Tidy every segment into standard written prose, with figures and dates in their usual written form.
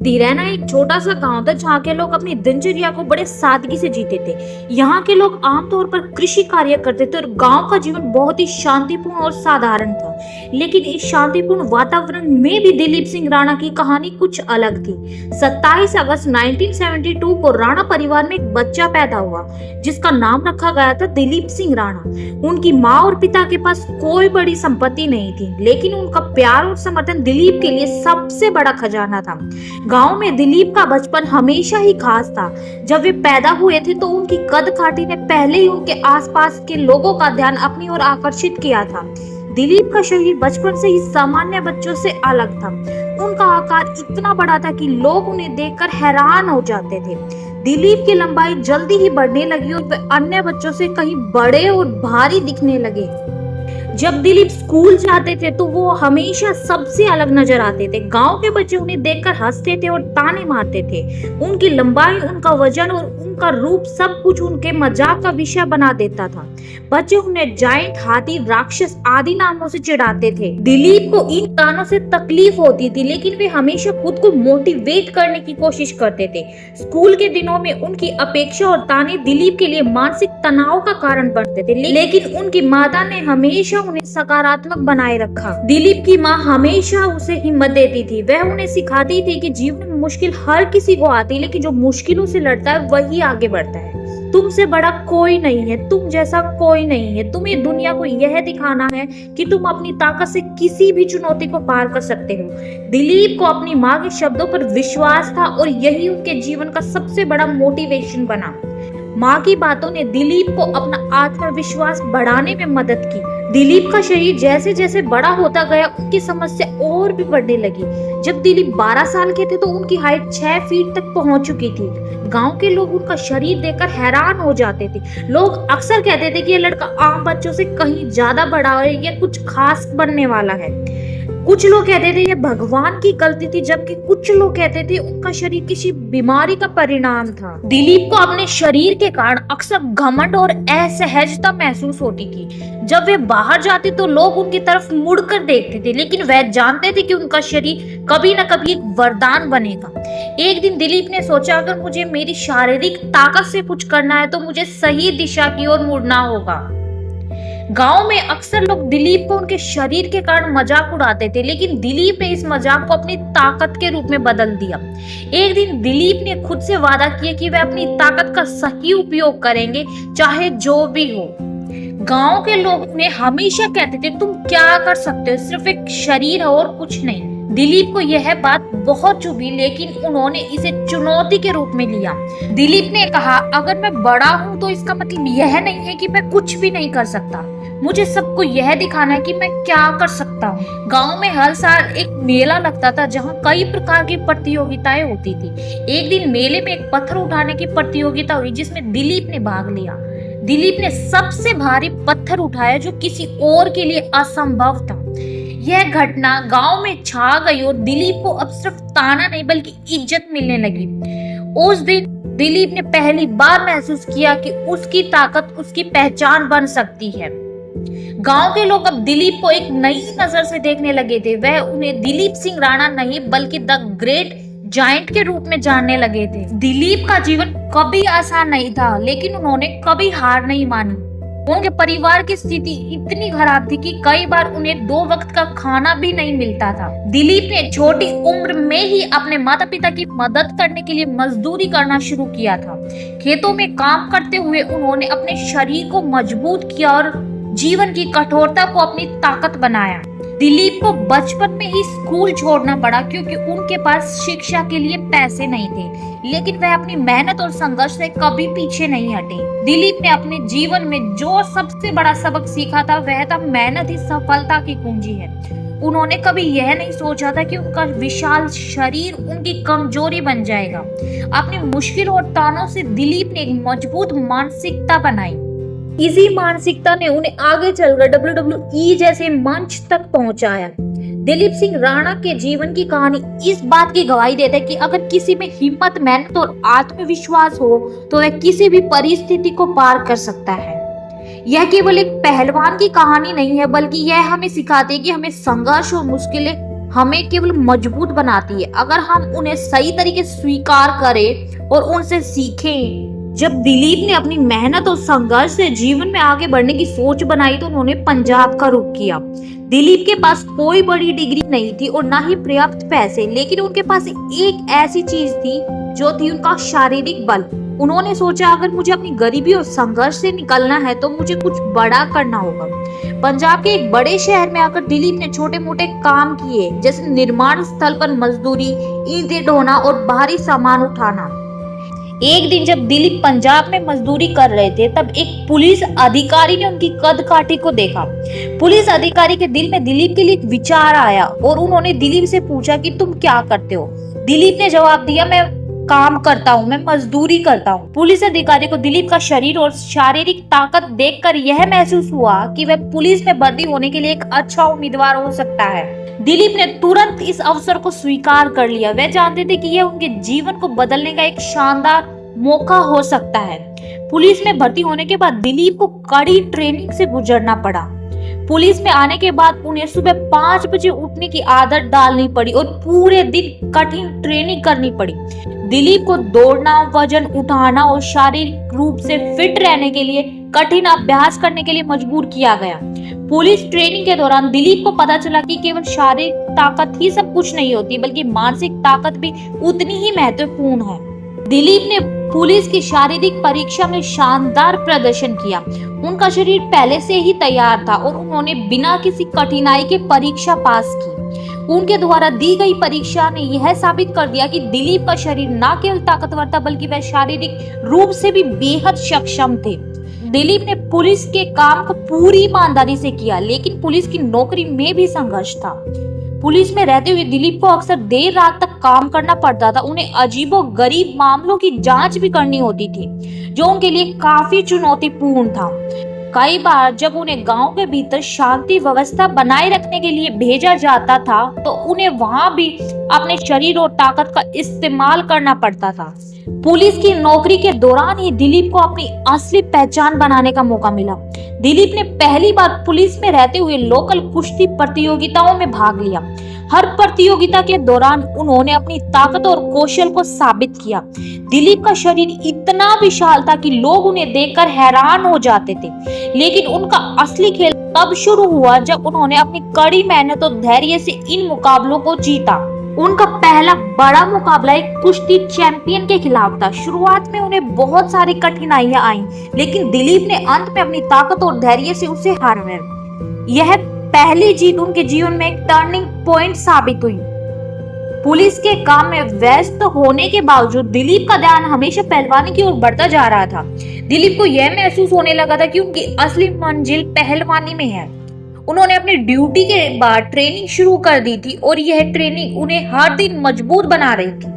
धीरेना एक छोटा सा गांव था जहाँ के लोग अपनी दिनचर्या को बड़े सादगी से जीते थे। यहाँ के लोग आमतौर पर कृषि कार्य करते थे और गांव का जीवन बहुत ही शांतिपूर्ण और साधारण था। लेकिन इस शांतिपूर्ण वातावरण में भी दिलीप सिंह राणा की कहानी कुछ अलग थी। 27 अगस्त 1972 को राणा परिवार में एक बच्चा पैदा हुआ जिसका नाम रखा गया था दिलीप सिंह राणा। उनकी माँ और पिता के पास कोई बड़ी संपत्ति नहीं थी, लेकिन उनका प्यार और समर्थन दिलीप के लिए सबसे बड़ा खजाना था। गांव में दिलीप का बचपन हमेशा ही खास था। जब वे पैदा हुए थे तो उनकी कद काठी ने पहले ही उनके आसपास के लोगों का ध्यान अपनी ओर आकर्षित किया था। दिलीप का शरीर बचपन से ही सामान्य बच्चों से अलग था। उनका आकार इतना बड़ा था कि लोग उन्हें देखकर हैरान हो जाते थे। दिलीप की लंबाई जल्दी ही बढ़ने लगी और वे अन्य बच्चों से कहीं बड़े और भारी दिखने लगे। जब दिलीप स्कूल जाते थे तो वो हमेशा सबसे अलग नजर आते थे। गांव के बच्चे उन्हें देखकर हंसते थे और ताने मारते थे। उनकी लंबाई, उनका वजन और उनका रूप सब कुछ उनके मजाक का विषय बना देता था। बच्चे उन्हें जायंट, हाथी, राक्षस आदि नामों से चिढ़ाते थे। दिलीप को इन तानों से तकलीफ होती थी, लेकिन वे हमेशा खुद को मोटिवेट करने की कोशिश करते थे। स्कूल के दिनों में उनकी अपेक्षा और ताने दिलीप के लिए मानसिक तनाव का कारण बनते थे, लेकिन उनकी माता ने हमेशा उन्हें सकारात्मक बनाए रखा। दिलीप की माँ हमेशा उसे हिम्मत देती थी। वह उन्हें सिखाती थी कि जीवन में मुश्किल हर किसी को आती है, लेकिन जो मुश्किलों से लड़ता है वही आगे बढ़ता है। तुमसे बड़ा कोई नहीं है, तुम जैसा कोई नहीं है। तुम्हें दुनिया को यह दिखाना है कि तुम अपनी ताकत से किसी भी चुनौती को पार कर सकते हो। दिलीप को अपनी माँ के शब्दों पर विश्वास था और यही उनके जीवन का सबसे बड़ा मोटिवेशन बना। माँ की बातों ने दिलीप को अपना आत्मविश्वास बढ़ाने में मदद की। दिलीप का शरीर जैसे जैसे बड़ा होता गया, उनकी समस्या और भी बढ़ने लगी। जब दिलीप 12 साल के थे तो उनकी हाइट 6 फीट तक पहुंच चुकी थी। गांव के लोग उनका शरीर देखकर हैरान हो जाते थे। लोग अक्सर कहते थे कि यह लड़का आम बच्चों से कहीं ज्यादा बड़ा है, यह कुछ खास बनने वाला है। कुछ लोग कहते थे ये भगवान की गलती थी, जबकि कुछ लोग कहते थे उनका शरीर किसी बीमारी का परिणाम था। दिलीप को अपने शरीर के कारण अक्सर घमंड और असहजता महसूस होती थी। जब वे बाहर जाते तो लोग उनकी तरफ मुड़कर देखते थे, लेकिन वह जानते थे कि उनका शरीर कभी न कभी एक वरदान बनेगा। एक दिन दिलीप ने सोचा, अगर मुझे मेरी शारीरिक ताकत से कुछ करना है तो मुझे सही दिशा की ओर मुड़ना होगा। गांव में अक्सर लोग दिलीप को उनके शरीर के कारण मजाक उड़ाते थे, लेकिन दिलीप ने इस मजाक को अपनी ताकत के रूप में बदल दिया। एक दिन दिलीप ने खुद से वादा किया कि वे अपनी ताकत का सही उपयोग करेंगे, चाहे जो भी हो। गांव के लोग उन्हें हमेशा कहते थे, तुम क्या कर सकते हो, सिर्फ एक शरीर है और कुछ नहीं। दिलीप को यह बात बहुत चुभी, लेकिन उन्होंने इसे चुनौती के रूप में लिया। दिलीप ने कहा, अगर मैं बड़ा हूँ तो इसका मतलब यह नहीं है कि मैं कुछ भी नहीं कर सकता। मुझे सबको यह दिखाना है कि मैं क्या कर सकता हूँ। गांव में हर साल एक मेला लगता था जहाँ कई प्रकार की प्रतियोगिताएं होती थी। एक दिन मेले में एक पत्थर उठाने की प्रतियोगिता हुई जिसमें दिलीप ने भाग लिया। दिलीप ने सबसे भारी पत्थर उठाया जो किसी और के लिए असंभव था। यह घटना गांव में छा गई और दिलीप को अब सिर्फ ताना नहीं बल्कि इज्जत मिलने लगी। उस दिन दिलीप ने पहली बार महसूस किया कि उसकी ताकत उसकी पहचान बन सकती है। गांव के लोग अब दिलीप को एक नई नजर से देखने लगे थे। वह उन्हें दिलीप सिंह राणा नहीं बल्कि द ग्रेट जायंट के रूप में जानने लगे थे। दिलीप का जीवन कभी आसान नहीं था, लेकिन उन्होंने कभी हार नहीं मानी। उनके परिवार की स्थिति इतनी खराब थी कि कई बार उन्हें 2 वक्त का खाना भी नहीं मिलता था। दिलीप ने छोटी उम्र में ही अपने माता पिता की मदद करने के लिए मजदूरी करना शुरू किया था। खेतों में काम करते हुए उन्होंने अपने शरीर को मजबूत किया और जीवन की कठोरता को अपनी ताकत बनाया। दिलीप को बचपन में ही स्कूल छोड़ना पड़ा क्योंकि उनके पास शिक्षा के लिए पैसे नहीं थे, लेकिन वह अपनी मेहनत और संघर्ष से कभी पीछे नहीं हटे। दिलीप ने अपने जीवन में जो सबसे बड़ा सबक सीखा था वह था मेहनत ही सफलता की कुंजी है। उन्होंने कभी यह नहीं सोचा था कि उनका विशाल शरीर उनकी कमजोरी बन जाएगा। अपनी मुश्किल और तानों से दिलीप ने एक मजबूत मानसिकता बनाई। इसी मानसिकता ने उन्हें आगे चलकर WWE जैसे मंच तक पहुंचाया। दिलीप सिंह राणा के जीवन की कहानी इस बात की गवाही देता है कि अगर किसी में हिम्मत, मेहनत और आत्मविश्वास हो तो वह किसी भी परिस्थिति को पार कर सकता है। यह केवल एक पहलवान की कहानी नहीं है, बल्कि यह हमें सिखाती है कि हमें संघर्ष और मुश्किलें हमें केवल मजबूत बनाती है अगर हम उन्हें सही तरीके से स्वीकार करें और उनसे सीखें। जब दिलीप ने अपनी मेहनत और संघर्ष से जीवन में आगे बढ़ने की सोच बनाई तो उन्होंने पंजाब का रुख किया। दिलीप के पास कोई बड़ी डिग्री नहीं थी और ना ही पर्याप्त पैसे, लेकिन उनके पास एक ऐसी चीज थी जो थी उनका शारीरिक बल। उन्होंने सोचा अगर मुझे अपनी गरीबी और संघर्ष से निकलना है तो मुझे कुछ बड़ा करना होगा। पंजाब के एक बड़े शहर में आकर दिलीप ने छोटे मोटे काम किए, जैसे निर्माण स्थल पर मजदूरी, ईंटें ढोना और भारी सामान उठाना। एक दिन जब दिलीप पंजाब में मजदूरी कर रहे थे तब एक पुलिस अधिकारी ने उनकी कदकाठी को देखा। पुलिस अधिकारी के दिल में दिलीप के लिए एक विचार आया और उन्होंने दिलीप से पूछा कि तुम क्या करते हो। दिलीप ने जवाब दिया, मैं काम करता हूँ, मैं मजदूरी करता हूँ। पुलिस अधिकारी को दिलीप का शरीर और शारीरिक ताकत देखकर यह महसूस हुआ कि वह पुलिस में भर्ती होने के लिए एक अच्छा उम्मीदवार हो सकता है। दिलीप ने तुरंत इस अवसर को स्वीकार कर लिया। वे जानते थे कि यह उनके जीवन को बदलने का एक शानदार मौका हो सकता है। पुलिस में भर्ती होने के बाद दिलीप को कड़ी ट्रेनिंग से गुजरना पड़ा। पुलिस में आने के बाद उन्हें सुबह 5 बजे उठने की आदत डालनी पड़ी और पूरे दिन कठिन ट्रेनिंग करनी पड़ी। दिलीप को दौड़ना, वजन उठाना और शारीरिक रूप से फिट रहने के लिए कठिन अभ्यास करने के लिए मजबूर किया गया। पुलिस ट्रेनिंग के दौरान दिलीप को पता चला कि केवल शारीरिक ताकत ही सब कुछ नहीं होती, बल्कि मानसिक ताकत भी उतनी ही महत्वपूर्ण है। दिलीप ने पुलिस की शारीरिक परीक्षा में शानदार प्रदर्शन किया। उनका शरीर पहले से ही तैयार था और उन्होंने बिना किसी कठिनाई के परीक्षा पास की। उनके द्वारा दी गई परीक्षा ने यह साबित कर दिया कि दिलीप का शरीर न केवल ताकतवर था बल्कि वह शारीरिक रूप से भी बेहद सक्षम थे। दिलीप ने पुलिस के काम को पूरी ईमानदारी से किया, लेकिन पुलिस की नौकरी में भी संघर्ष था। पुलिस में रहते हुए दिलीप को अक्सर देर रात तक काम करना पड़ता था। उन्हें अजीबोगरीब मामलों की जांच भी करनी होती थी, जो उनके लिए काफी चुनौतीपूर्ण था। कई बार जब उन्हें गांव के भीतर शांति व्यवस्था बनाए रखने के लिए भेजा जाता था तो उन्हें वहां भी अपने शरीर और ताकत का इस्तेमाल करना पड़ता था। पुलिस की नौकरी के दौरान ही दिलीप को अपनी असली पहचान बनाने का मौका मिला। दिलीप ने पहली बार पुलिस में रहते हुए लोकल कुश्ती प्रतियोगिताओं में भाग लिया। हर प्रतियोगिता के दौरान उन्होंने अपनी ताकत और कौशल को साबित किया। दिलीप का शरीर इतना विशाल था कि लोग उन्हें देखकर हैरान हो जाते थे, लेकिन उनका असली खेल तब शुरू हुआ जब उन्होंने अपनी कड़ी मेहनत और धैर्य से इन मुकाबलों को जीता। उनका पहला बड़ा मुकाबला एक कुश्ती चैंपियन के खिलाफ था। शुरुआत में उन्हें बहुत सारी कठिनाइयां आईं, लेकिन दिलीप ने अंत में अपनी ताकत और धैर्य से उसे हराया। यह पहली जीत उनके जीवन में एक टर्निंग पॉइंट साबित हुई। पुलिस के काम में व्यस्त होने के बावजूद दिलीप का ध्यान हमेशा पहलवानी की ओर बढ़ता जा रहा था। दिलीप को यह महसूस होने लगा था कि उनकी असली मंजिल पहलवानी में है। उन्होंने अपनी ड्यूटी के बाद ट्रेनिंग शुरू कर दी थी और यह ट्रेनिंग उन्हें हर दिन मजबूत बना रही थी।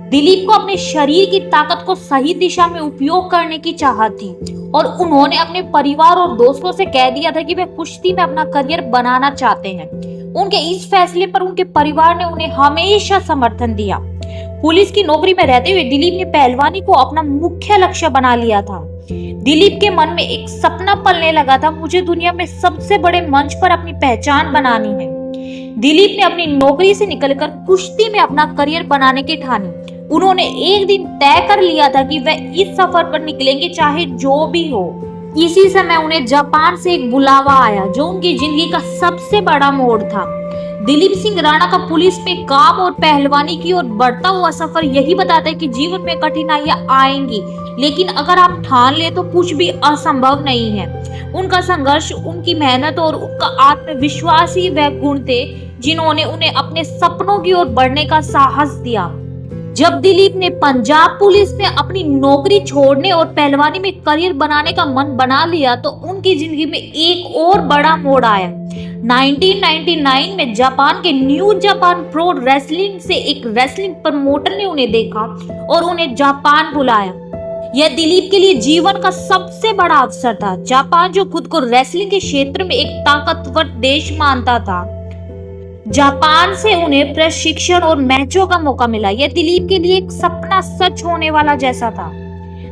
दिलीप को अपने शरीर की ताकत को सही दिशा में उपयोग करने की चाहत थी और उन्होंने अपने परिवार और दोस्तों से कह दिया था कि वे कुश्ती में अपना करियर बनाना चाहते हैं। उनके इस फैसले पर उनके परिवार ने उन्हें हमेशा समर्थन दिया। पुलिस की नौकरी में रहते हुए दिलीप ने पहलवानी को अपना मुख्य लक्ष्य बना लिया था। दिलीप के मन में एक सपना पलने लगा था, मुझे दुनिया में सबसे बड़े मंच पर अपनी पहचान बनानी है। दिलीप ने अपनी नौकरी से निकलकर कुश्ती में अपना करियर बनाने की ठानी। उन्होंने एक दिन तय कर लिया था कि वह इस सफर पर निकलेंगे चाहे जो भी हो। इसी समय उन्हें जापान से एक बुलावा आया जो उनकी जिंदगी का सबसे बड़ा मोड़ था। दिलीप सिंह राणा का पुलिस में काम और पहलवानी की ओर बढ़ता हुआ सफर यही बताता है कि जीवन में कठिनाइयां आएंगी, लेकिन अगर आप ठान ले तो कुछ भी असंभव नहीं है। उनका संघर्ष, उनकी मेहनत और उनका आत्मविश्वास ही वह गुण थे जिन्होंने उन्हें अपने सपनों की ओर बढ़ने का साहस दिया। जब दिलीप ने पंजाब पुलिस में अपनी नौकरी छोड़ने और पहलवानी में करियर बनाने का मन बना लिया तो उनकी जिंदगी में एक और बड़ा मोड़ आया। 1999 में जापान के न्यू जापान प्रो रेसलिंग से एक रेसलिंग प्रमोटर ने उन्हें देखा और उन्हें जापान बुलाया। यह दिलीप के लिए जीवन का सबसे बड़ा अवसर था। जापान जो खुद को रेसलिंग के क्षेत्र में एक ताकतवर देश मानता था, जापान से उन्हें प्रशिक्षण और मैचों का मौका मिला। यह दिलीप के लिए एक सपना सच होने वाला जैसा था।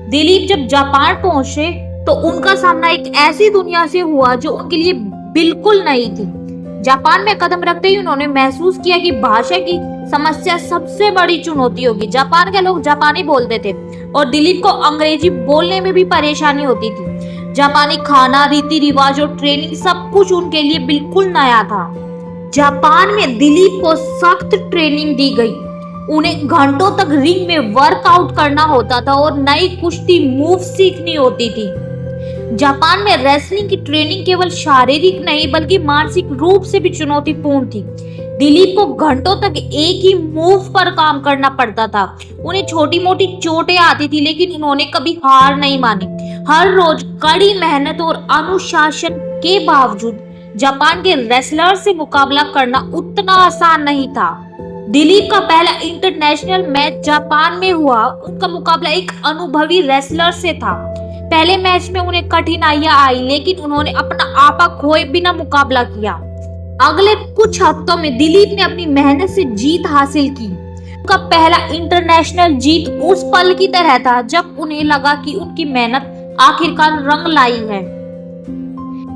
दिलीप जब जापान पहुंचे तो उनका सामना एक ऐसी दुनिया से हुआ जो उनके लिए बिल्कुल नई थी। जापान में कदम रखते ही उन्होंने महसूस किया कि भाषा की समस्या सबसे बड़ी चुनौती होगी। जापान के लोग जापानी बोलते थे और दिलीप को अंग्रेजी बोलने में भी परेशानी होती थी। जापानी खाना, रीति रिवाज और ट्रेनिंग सब कुछ उनके लिए बिल्कुल नया था। जापान में दिलीप को सख्त ट्रेनिंग दी गई। उन्हें घंटों तक रिंग में वर्कआउट करना होता था और नई कुश्ती मूव सीखनी होती थी। जापान में रेसलिंग की ट्रेनिंग केवल शारीरिक नहीं बल्कि मानसिक रूप से भी चुनौतीपूर्ण थी। दिलीप को घंटों तक एक ही मूव पर काम करना पड़ता था। उन्हें छोटी मोटी चोटें आती थी लेकिन उन्होंने कभी हार नहीं मानी। हर रोज कड़ी मेहनत और अनुशासन के बावजूद जापान के रेसलर से मुकाबला करना उतना आसान नहीं था। दिलीप का पहला इंटरनेशनल मैच जापान में हुआ। उनका मुकाबला एक अनुभवी रेसलर से था। पहले मैच में उन्हें कठिनाइयां आई लेकिन उन्होंने अपना आपा खोए बिना मुकाबला किया। अगले कुछ हफ्तों में दिलीप ने अपनी मेहनत से जीत हासिल की। उनका पहला इंटरनेशनल जीत उस पल की तरह था जब उन्हें लगा कि उनकी मेहनत आखिरकार रंग लाई है।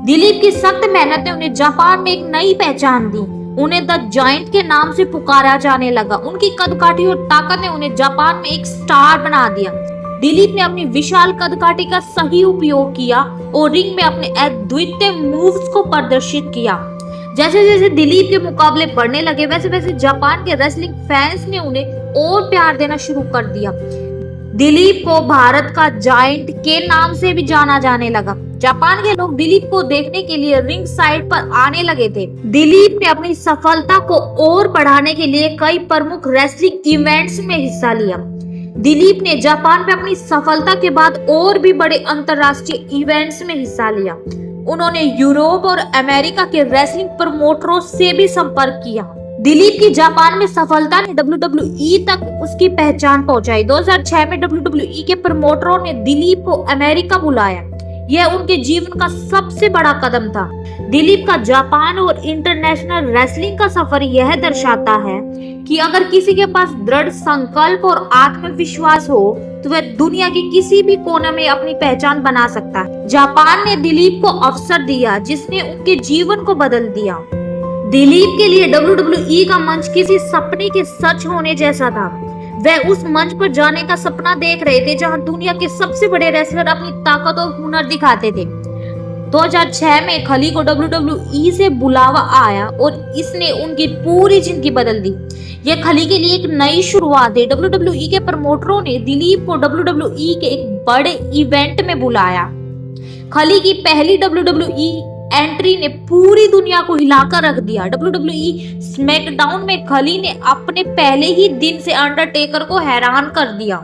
दिलीप की सख्त मेहनत ने उन्हें जापान में एक नई पहचान दी। उन्हें द जायंट के नाम से पुकारा जाने लगा। उनकी कदकाठी और ताकत ने उन्हें जापान में एक स्टार बना दिया। दिलीप ने अपनी विशाल कदकाठी का सही उपयोग किया और रिंग में अपने अद्वितीय मूव्स को प्रदर्शित किया। जैसे जैसे दिलीप के मुकाबले बढ़ने लगे वैसे वैसे जापान के रेसलिंग फैंस ने उन्हें और प्यार देना शुरू कर दिया। दिलीप को भारत का जायंट के नाम से भी जाना जाने लगा। जापान के लोग दिलीप को देखने के लिए रिंग साइड पर आने लगे थे। दिलीप ने अपनी सफलता को और बढ़ाने के लिए कई प्रमुख रेसलिंग इवेंट्स में हिस्सा लिया। दिलीप ने जापान में अपनी सफलता के बाद और भी बड़े अंतरराष्ट्रीय इवेंट्स में हिस्सा लिया। उन्होंने यूरोप और अमेरिका के रेसलिंग प्रमोटरों से भी संपर्क किया। दिलीप की जापान में सफलता ने WWE तक उसकी पहचान पहुंचाई। 2006 में WWE के प्रमोटरों ने दिलीप को अमेरिका बुलाया। यह उनके जीवन का सबसे बड़ा कदम था। दिलीप का जापान और इंटरनेशनल रेसलिंग का सफर यह दर्शाता है कि अगर किसी के पास दृढ़ संकल्प और आत्मविश्वास हो तो वह दुनिया के किसी भी कोने में अपनी पहचान बना सकता है। जापान ने दिलीप को अवसर दिया जिसने उनके जीवन को बदल दिया। दिलीप के लिए WWE का मंच किसी सपने के सच होने जैसा था। वह उस मंच पर जाने का सपना देख रहे थे जहां दुनिया के सबसे बड़े रेसलर अपनी ताकत और हुनर दिखाते थे। 2006 में खली को WWE से बुलावा आया और इसने उनकी पूरी जिंदगी बदल दी। यह खली के लिए एक नई शुरुआत है। WWE के प्रमोटरों ने दिलीप को WWE के एक बड़े इवेंट में बुलाया। खली की पहली WWE एंट्री ने पूरी दुनिया को हिलाकर रख दिया। WWE स्मैकडाउन में खली ने अपने पहले ही दिन से अंडरटेकर को हैरान कर दिया।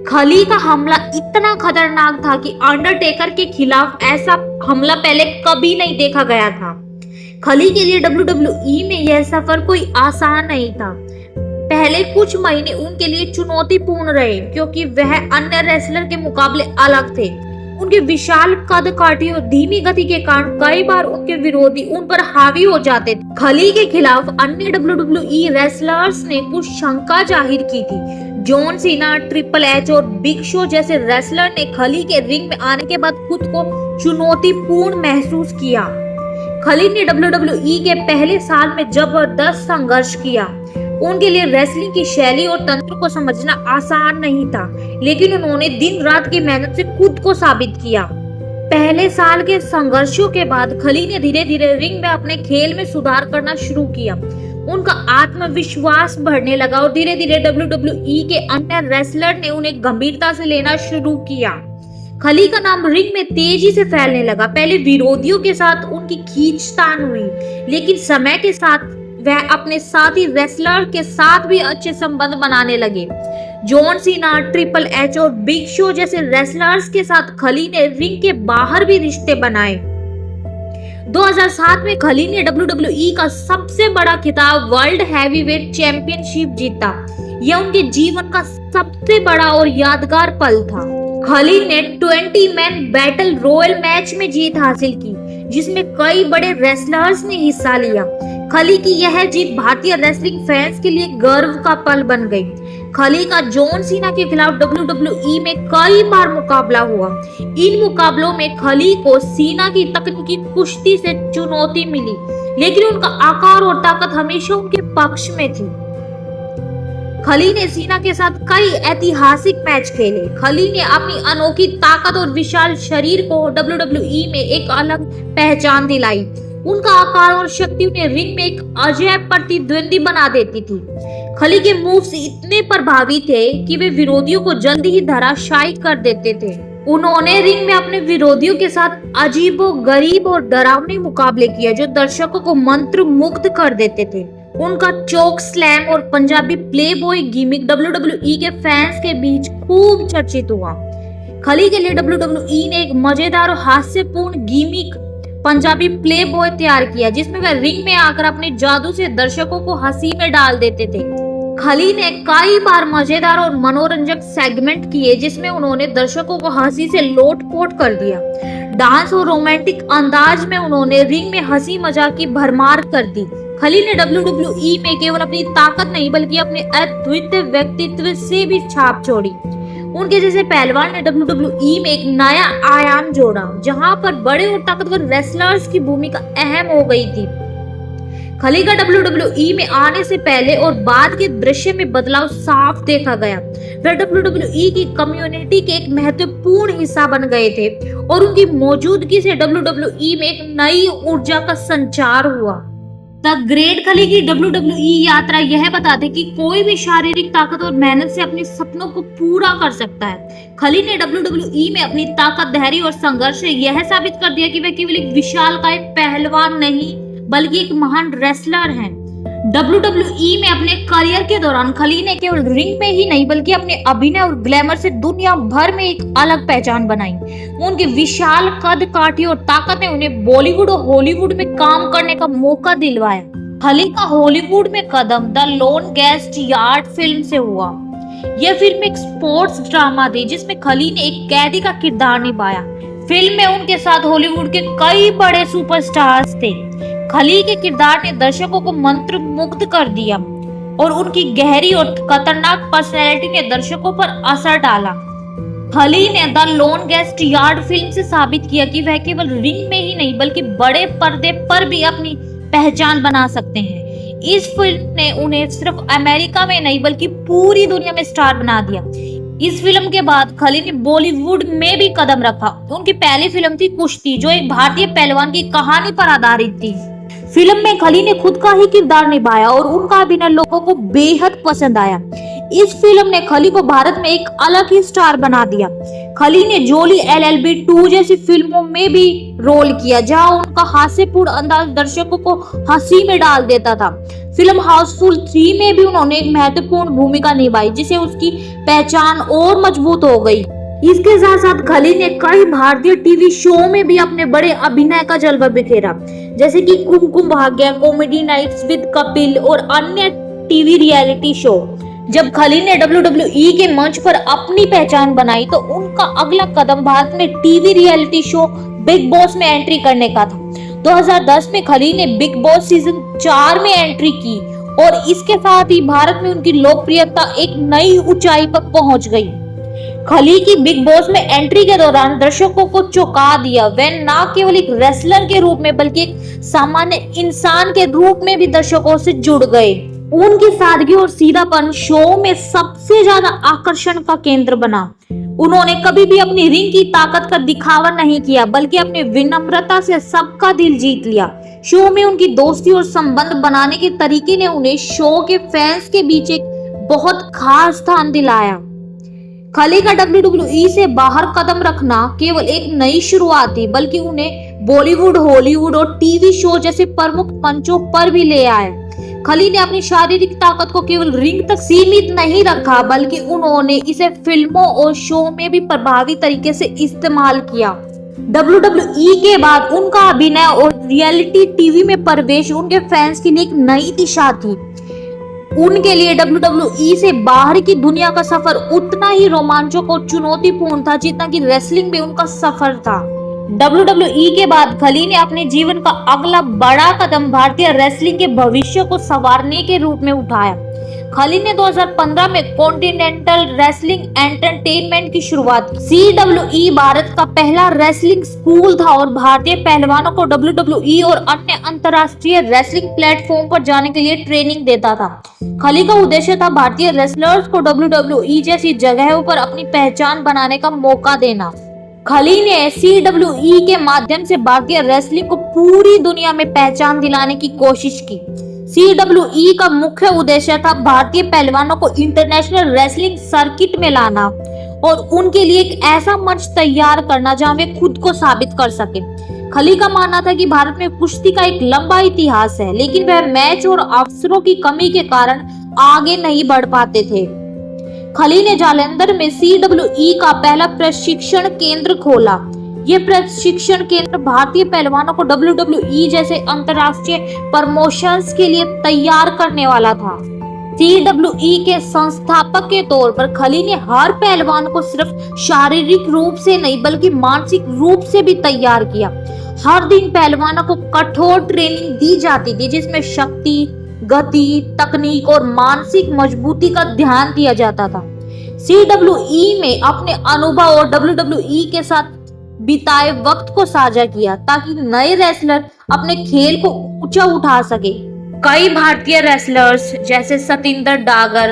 खली का हमला इतना खतरनाक था कि अंडरटेकर के खिलाफ ऐसा हमला पहले कभी नहीं देखा गया था। खली के लिए WWE में यह सफर कोई आसान नहीं था। पहले कुछ महीने उनके लिए चुनौतीपूर्ण रहे क्योंकि वह अन्य रेसलर के मुकाबले अलग थे। उनके विशाल कद काठी और धीमी गति के कारण कई बार उनके विरोधी उन पर हावी हो जाते थे। खली के खिलाफ अन्य WWE रेसलर्स ने कुछ शंका जाहिर की थी। जॉन सीना, ट्रिपल एच और बिग शो जैसे रेसलर ने खली के रिंग में आने के बाद खुद को चुनौतीपूर्ण महसूस किया। खली ने WWE के पहले साल में जबरदस्त संघर्ष किया। उनके लिए रेसलिंग की शैली और तंत्र को समझना आसान नहीं था, लेकिन उन्होंने दिन रात की मेहनत से खुद को साबित किया। पहले साल के संघर्षों के बाद खली ने धीरे धीरे रिंग में अपने खेल में सुधार करना शुरू किया। उनका आत्मविश्वास बढ़ने लगा और धीरे धीरे WWE के अन्य रेसलर ने उन्हें गंभीरता से लेना शुरू किया। खली का नाम रिंग में तेजी से फैलने लगा। पहले विरोधियों के साथ उनकी खींचतान हुई, लेकिन समय के साथ वह अपने साथी रेसलर के साथ भी अच्छे संबंध बनाने लगे। जॉन सीना, ट्रिपल एच और बिग शो जैसे रेसलर्स के साथ खली ने रिंग के बाहर भी रिश्ते बनाए। 2007 में खली ने WWE का सबसे बड़ा खिताब वर्ल्ड हैवीवेट चैंपियनशिप जीता। यह उनके जीवन का सबसे बड़ा और यादगार पल था। खली ने 20 मैन बैटल रॉयल मैच में जीत हासिल की, जिसमें कई बड़े रेसलर्स ने हिस्सा लिया। खली की यह जीत भारतीय रेसलिंग फैंस के लिए गर्व का पल बन गई। खली का जॉन सीना के खिलाफ WWE में कई बार मुकाबला हुआ। इन मुकाबलों में खली को सीना की तकनीकी कुश्ती से चुनौती मिली, लेकिन उनका आकार और ताकत हमेशा उनके पक्ष में थी। खली ने सीना के साथ कई ऐतिहासिक मैच खेले। खली ने अपनी अनोखी ताकत और विशाल शरीर को WWE में एक अलग पहचान दिलाई। उनका आकार और शक्ति उन्हें रिंग में एक अजैब प्रतिद्वंदी बना देती थी। खली के मूव्स इतने प्रभावी थे कि वे विरोधियों को जल्दी ही धराशायी कर देते थे। उन्होंने रिंग में अपने विरोधियों के साथ अजीबोगरीब और डरावने मुकाबले किए जो दर्शकों को मंत्र मुग्ध कर देते थे। उनका चोक स्लैम और पंजाबी प्लेबॉय गिमिक WWE के फैंस के बीच खूब चर्चित हुआ। खली के लिए WWE ने एक मजेदार और हास्यपूर्ण गिमिक पंजाबी प्लेबॉय तैयार किया, जिसमें वह रिंग में आकर अपने जादू से दर्शकों को हंसी में डाल देते थे। खली ने कई बार मजेदार और मनोरंजक सेगमेंट किए, जिसमें उन्होंने दर्शकों को हंसी से लोटपोट कर दिया। डांस और रोमांटिक अंदाज में उन्होंने रिंग में हंसी मजाक की भरमार कर दी। खली ने WWE में केवल अपनी ताकत नहीं बल्कि अपने अद्वितीय व्यक्तित्व से भी छाप छोड़ी। उनके जैसे पहलवान ने WWE में एक नया आयाम जोड़ा, जहां पर बड़े और ताकतवर रेसलर्स की भूमिका अहम हो गई थी। खली का WWE में आने से पहले और बाद के दृश्य में बदलाव साफ देखा गया। वे WWE की कम्युनिटी के एक महत्वपूर्ण हिस्सा बन गए थे और उनकी मौजूदगी से WWE में एक नई ऊर्जा का संचार हुआ। द ग्रेट खली की WWE यात्रा यह बताती कि कोई भी शारीरिक ताकत और मेहनत से अपने सपनों को पूरा कर सकता है। खली ने WWE में अपनी ताकत, धैर्य और संघर्ष से यह साबित कर दिया कि वह केवल एक विशालकाय पहलवान नहीं बल्कि एक महान रेसलर हैं। WWE में अपने करियर के दौरान खली ने केवल रिंग में ही नहीं बल्कि अपने अभिनय और ग्लैमर से दुनिया भर में एक अलग पहचान बनाई। उनके विशाल कद, काठी और ताकत ने उन्हें बॉलीवुड और हॉलीवुड में काम करने का मौका दिलवाया। खली का हॉलीवुड में कदम the longest yard film से हुआ। यह फिल्म एक स्पोर्ट्स ड्रामा थी जिसमें खली ने एक कैदी का किरदार निभाया। फिल्म में उनके साथ हॉलीवुड के कई बड़े सुपरस्टार्स थे। खली के किरदार ने दर्शकों को मंत्र मुग्ध कर दिया और उनकी गहरी और खतरनाक पर्सनैलिटी ने दर्शकों पर असर डाला। खली ने the longest yard film से साबित किया कि वह केवल रिंग में ही नहीं बल्कि बड़े पर्दे पर भी अपनी पहचान बना सकते हैं। इस फिल्म ने उन्हें सिर्फ अमेरिका में नहीं बल्कि पूरी दुनिया में स्टार बना दिया। इस फिल्म के बाद खली ने बॉलीवुड में भी कदम रखा। उनकी पहली फिल्म थी कुश्ती, जो एक भारतीय पहलवान की कहानी पर आधारित थी। फिल्म में खली ने खुद का ही किरदार निभाया और उनका अभिनय लोगों को बेहद पसंद आया। इस फिल्म ने खली को भारत में एक अलग ही स्टार बना दिया। खली ने जोली LLB 2 जैसी फिल्मों में भी रोल किया, जहां उनका हास्यपूर्ण अंदाज दर्शकों को हंसी में डाल देता था। फिल्म हाउसफुल 3 में भी उन्होंने एक महत्वपूर्ण भूमिका निभाई, जिससे उसकी पहचान और मजबूत हो गई। इसके साथ साथ खली ने कई भारतीय टीवी शो में भी अपने बड़े अभिनय का जलवा बिखेरा, जैसे कि Kumkum Bhagya, comedy nights with Kapil और अन्य टीवी रियलिटी शो। जब खली ने WWE के मंच पर अपनी पहचान बनाई तो उनका अगला कदम भारत में TV reality show big boss में एंट्री करने का था। 2010 में खली ने बिग बॉस सीजन 4 में एंट्री की और इसके साथ ही भारत में उनकी लोकप्रियता एक नई ऊंचाई पर पहुंच गई। खली की बिग बॉस में एंट्री के दौरान दर्शकों को चौंका दिया। वे न केवल एक रेसलर के रूप में बल्कि एक सामान्य इंसान के रूप में भी दर्शकों से जुड़ गए। उनकी सादगी और सीधापन शो में सबसे ज्यादा आकर्षण का केंद्र बना। उन्होंने कभी भी अपनी रिंग की ताकत का दिखावा नहीं किया बल्कि अपने विनम्रता से सबका दिल जीत लिया। शो में उनकी दोस्ती और संबंध बनाने के तरीके ने उन्हें शो के फैंस के बीच एक बहुत खास स्थान दिलाया। खली का WWE से बाहर कदम रखना केवल एक नई शुरुआत थी बल्कि उन्हें बॉलीवुड, हॉलीवुड और टीवी शो जैसे प्रमुख मंचों पर भी ले आए। खली ने अपनी शारीरिक ताकत को केवल रिंग तक सीमित नहीं रखा बल्कि उन्होंने इसे फिल्मों और शो में भी प्रभावी तरीके से इस्तेमाल किया। WWE के बाद उनका अभिनय और रियलिटी टीवी में प्रवेश उनके फैंस के लिए एक नई दिशा थी। उनके लिए WWE से बाहर की दुनिया का सफर उतना ही रोमांचक और चुनौतीपूर्ण था जितना कि रेसलिंग में उनका सफर था। WWE के बाद खली ने अपने जीवन का अगला बड़ा कदम भारतीय रेसलिंग के भविष्य को संवारने के रूप में उठाया। खली ने 2015 में कॉन्टिनेंटल रेसलिंग एंटरटेनमेंट की शुरुआत की। CWE भारत का पहला रेसलिंग स्कूल था और भारतीय पहलवानों को WWE और अन्य अंतर्राष्ट्रीय रेसलिंग प्लेटफॉर्म पर जाने के लिए ट्रेनिंग देता था। खली का उद्देश्य था भारतीय रेसलर्स को WWE जैसी जगहों पर अपनी पहचान बनाने का मौका देना। खली ने CWE के माध्यम से भारतीय रेसलिंग को पूरी दुनिया में पहचान दिलाने की कोशिश की। CWE का मुख्य उद्देश्य था भारतीय पहलवानों को इंटरनेशनल रेसलिंग सर्किट में लाना और उनके लिए एक ऐसा मंच तैयार करना जहां वे खुद को साबित कर सके। खली का मानना था कि भारत में कुश्ती का एक लंबा इतिहास है, लेकिन वह मैच और अवसरों की कमी के कारण आगे नहीं बढ़ पाते थे। खली ने जालंधर में CWE का पहला प्रशिक्षण केंद्र खोला। यह प्रशिक्षण केंद्र भारतीय पहलवानों को WWE जैसे अंतर्राष्ट्रीय प्रमोशंस के लिए तैयार करने वाला था। CWE के संस्थापक के तौर पर खली ने हर पहलवान को सिर्फ शारीरिक रूप से नहीं बल्कि मानसिक रूप से भी तैयार किया। हर दिन पहलवानों को कठोर ट्रेनिंग दी जाती थी, जिसमें शक्ति, गति, तकनीक और मानसिक मजबूती का ध्यान दिया जाता था। CWE में अपने अनुभव और WWE के साथ बिताए वक्त को साझा किया ताकि नए रेसलर अपने खेल को ऊंचा उठा सके। कई भारतीय रेसलर्स जैसे सतिंदर डागर,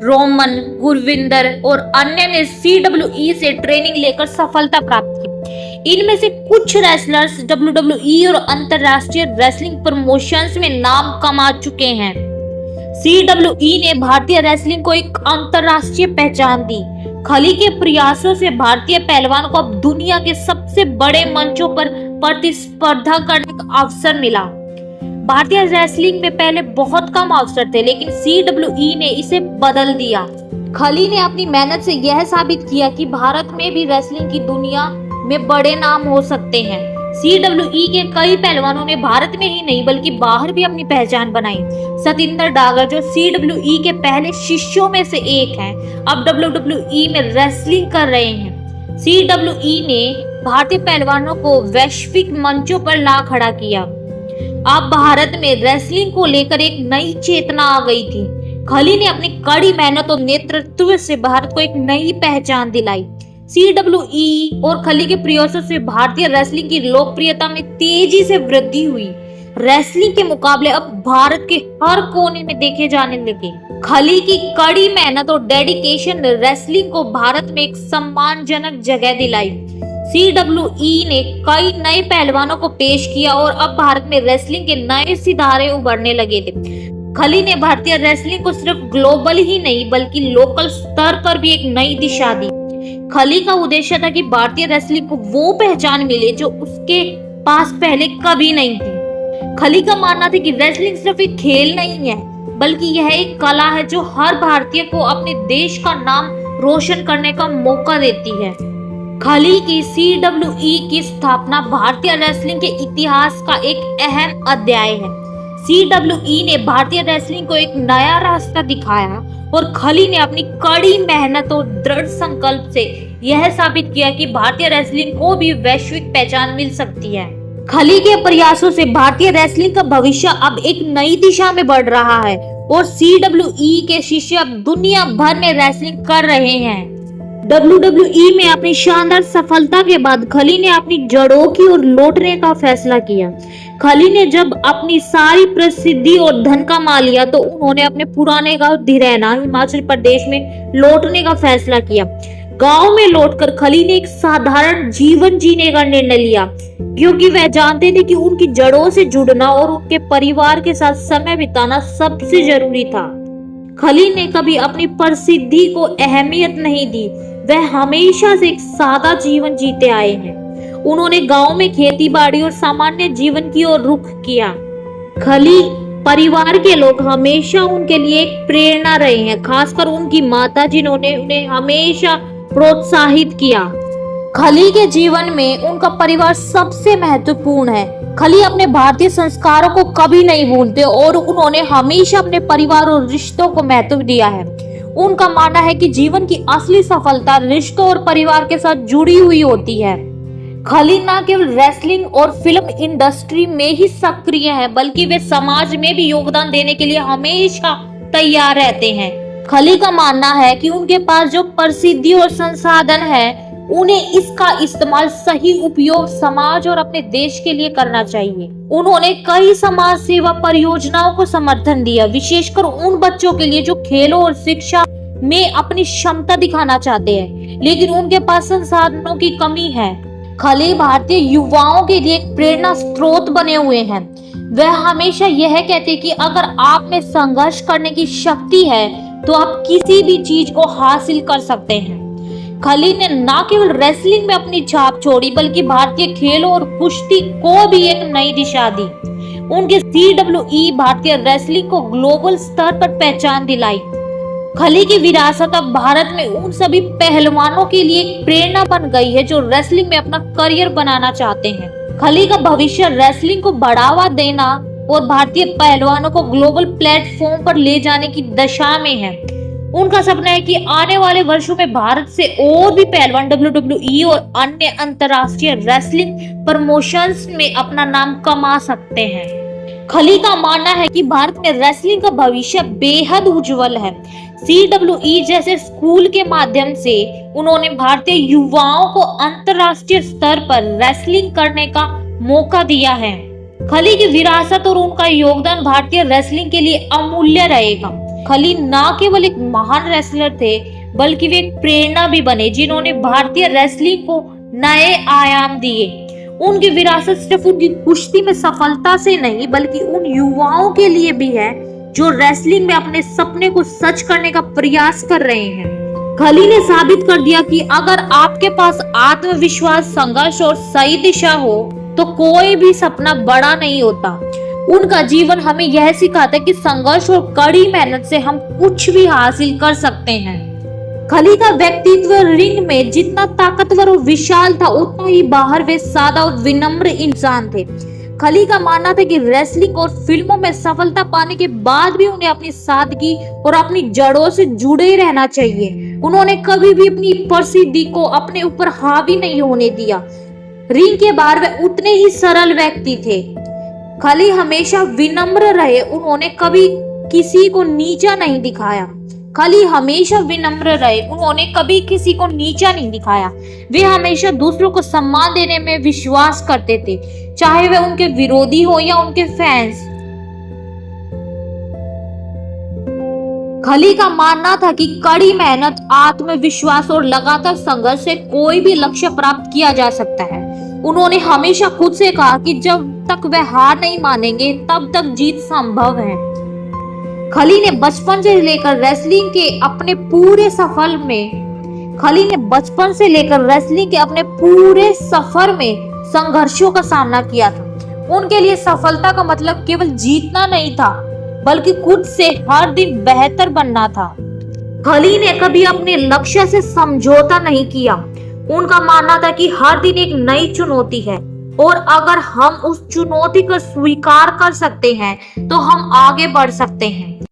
रोमन, गुरविंदर और अन्य ने CWE से ट्रेनिंग लेकर सफलता प्राप्त की। इनमें से कुछ रेसलर्स WWE और अंतर्राष्ट्रीय रेसलिंग प्रमोशंस में नाम कमा चुके हैं। CWE ने भारतीय रेसलिंग को एक अंतर्राष्ट्रीय पहचान दी। खली के प्रयासों से भारतीय पहलवान को अब दुनिया के सबसे बड़े मंचों पर प्रतिस्पर्धा करने का अवसर मिला। भारतीय रेसलिंग में पहले बहुत कम अवसर थे, लेकिन CWE ने इसे बदल दिया। खली ने अपनी मेहनत से यह साबित किया कि भारत में भी रेसलिंग की दुनिया में बड़े नाम हो सकते हैं। CWE के कई पहलवानों ने भारत में ही नहीं बल्कि बाहर भी अपनी पहचान बनाई। सतिंदर डागर, जो CWE के पहले शिष्यों में से एक हैं, अब WWE में रेसलिंग कर रहे हैं। CWE ने भारतीय पहलवानों को वैश्विक मंचों पर ला खड़ा किया। अब भारत में रेसलिंग को लेकर एक नई चेतना आ गई थी। खली ने अपनी कड़ी मेहनत और नेतृत्व से भारत को एक नई पहचान दिलाई। CWE और खली के प्रयासों से भारतीय रेसलिंग की लोकप्रियता में तेजी से वृद्धि हुई। रेसलिंग के मुकाबले अब भारत के हर कोने में देखे जाने लगे। खली की कड़ी मेहनत और डेडिकेशन रेसलिंग को भारत में एक सम्मानजनक जगह दिलाई। CWE ने कई नए पहलवानों को पेश किया और अब भारत में रेसलिंग के नए सितारे उभरने लगे थे। खली ने भारतीय रेसलिंग को सिर्फ ग्लोबल ही नहीं बल्कि लोकल स्तर पर भी एक नई दिशा दी। खली का उद्देश्य था कि भारतीय रेसलिंग को वो पहचान मिले जो उसके पास पहले कभी नहीं थी। खली का मानना था कि रेसलिंग सिर्फ एक खेल नहीं है बल्कि यह एक कला है जो हर भारतीय को अपने देश का नाम रोशन करने का मौका देती है। खली की CWE की स्थापना भारतीय रेसलिंग के इतिहास का एक अहम अध्याय है। CWE ने भारतीय रेसलिंग को एक नया रास्ता दिखाया और खली ने अपनी कड़ी मेहनत और दृढ़ संकल्प से यह साबित किया कि भारतीय रेसलिंग को भी वैश्विक पहचान मिल सकती है। खली के प्रयासों से भारतीय रेसलिंग का भविष्य अब एक नई दिशा में बढ़ रहा है और CWE के शिष्य अब दुनिया भर में रेसलिंग कर रहे हैं। WWE में अपनी शानदार सफलता के बाद खली ने अपनी जड़ों की ओर लौटने का फैसला किया। खली ने जब अपनी सारी प्रसिद्धि और धन कमा लिया तो उन्होंने अपने पुराने गांव धीरेना हिमाचल प्रदेश में लौटने का फैसला किया। गांव में लौटकर खली ने एक साधारण जीवन जीने का निर्णय लिया क्योंकि वह जानते थे कि उनकी जड़ों से जुड़ना और उनके परिवार के साथ समय बिताना सबसे जरूरी था। खली ने कभी अपनी प्रसिद्धि को अहमियत नहीं दी। वह हमेशा से एक सादा जीवन जीते आए हैं। उन्होंने गांव में खेती बाड़ी और सामान्य जीवन की ओर रुख किया। खली परिवार के लोग हमेशा उनके लिए एक प्रेरणा रहे हैं, खासकर उनकी माता जिन्होंने उन्हें हमेशा प्रोत्साहित किया। खली के जीवन में उनका परिवार सबसे महत्वपूर्ण है। खली अपने भारतीय संस्कारों को कभी नहीं भूलते और उन्होंने हमेशा अपने परिवार और रिश्तों को महत्व दिया है। उनका मानना है कि जीवन की असली सफलता रिश्तों और परिवार के साथ जुड़ी हुई होती है। खली न केवल रेसलिंग और फिल्म इंडस्ट्री में ही सक्रिय है बल्कि वे समाज में भी योगदान देने के लिए हमेशा तैयार रहते हैं। खली का मानना है कि उनके पास जो प्रसिद्धि और संसाधन है, उन्हें इसका इस्तेमाल सही उपयोग समाज और अपने देश के लिए करना चाहिए। उन्होंने कई समाज सेवा परियोजनाओं को समर्थन दिया, विशेषकर उन बच्चों के लिए जो खेलों और शिक्षा में अपनी क्षमता दिखाना चाहते हैं, लेकिन उनके पास संसाधनों की कमी है। खली भारतीय युवाओं के लिए एक प्रेरणा स्रोत बने हुए हैं। वह हमेशा यह कहते कि अगर आप में संघर्ष करने की शक्ति है तो आप किसी भी चीज को हासिल कर सकते हैं। खली ने न केवल रेसलिंग में अपनी छाप छोड़ी, बल्कि भारतीय खेलों और कुश्ती को भी एक नई दिशा दी। उनके CWE भारतीय रेसलिंग को ग्लोबल स्तर पर पहचान दिलाई। खली की विरासत अब भारत में उन सभी पहलवानों के लिए एक प्रेरणा बन गई है जो रेसलिंग में अपना करियर बनाना चाहते हैं। खली का भविष्य रेसलिंग को बढ़ावा देना और भारतीय पहलवानों को ग्लोबल प्लेटफॉर्म पर ले जाने की दशा में है। उनका सपना है कि आने वाले वर्षों में भारत से और भी पहलवान WWE और अन्य अंतर्राष्ट्रीय रेसलिंग प्रमोशंस में अपना नाम कमा सकते हैं। खली का मानना है कि भारत में रेसलिंग का भविष्य बेहद उज्जवल है। CWE जैसे स्कूल के माध्यम से उन्होंने भारतीय युवाओं को अंतर्राष्ट्रीय स्तर पर रेसलिंग करने का मौका दिया है। खली की विरासत और उनका योगदान भारतीय रेसलिंग के लिए अमूल्य रहेगा। खली न केवल एक महान रेसलर थे, बल्कि वे एक प्रेरणा भी बने, जिन्होंने भारतीय रेसलिंग को नए आयाम दिए। उनकी विरासत सिर्फ उनकी कुश्ती में सफलता से नहीं, बल्कि उन युवाओं के लिए भी है जो रेसलिंग में अपने सपने को सच करने का प्रयास कर रहे हैं। खली ने साबित कर दिया कि अगर आपके पास आत्मविश्वास, संघर्ष और सही दिशा हो तो कोई भी सपना बड़ा नहीं होता। उनका जीवन हमें यह सिखाता है कि संघर्ष और कड़ी मेहनत से हम कुछ भी हासिल कर सकते हैं। खली का व्यक्तित्व रिंग में जितना ताकतवर और विशाल था, उतना ही बाहर वे सादा और विनम्र इंसान थे। खली का मानना था कि रेसलिंग और फिल्मों में सफलता पाने के बाद भी उन्हें अपनी सादगी और अपनी जड़ों से जुड़े रहना चाहिए। उन्होंने कभी भी अपनी प्रसिद्धि को अपने ऊपर हावी नहीं होने दिया। रिंग के बाहर वे उतने ही सरल व्यक्ति थे। खली हमेशा विनम्र रहे, उन्होंने कभी किसी को नीचा नहीं दिखाया। खली हमेशा विनम्र रहे, उन्होंने कभी किसी को नीचा नहीं दिखाया। वे हमेशा दूसरों को सम्मान देने में विश्वास करते थे, चाहे वे उनके विरोधी हो या उनके फैंस। खली का मानना था कि कड़ी मेहनत, आत्मविश्वास और लगातार संघर्ष से कोई भी लक्ष्य प्राप्त किया जा सकता है। उन्होंने हमेशा खुद से कहा कि जब तक वे हार नहीं मानेंगे तब तक जीत संभव है। खली ने बचपन से लेकर रेसलिंग के अपने पूरे सफर में संघर्षों का सामना किया था। उनके लिए सफलता का मतलब केवल जीतना नहीं था, बल्कि खुद से हर दिन बेहतर बनना था। खली ने कभी अपने लक्ष्य से समझौता नहीं किया। उनका मानना था कि हर दिन एक नई चुनौती है और अगर हम उस चुनौती को स्वीकार कर सकते हैं तो हम आगे बढ़ सकते हैं।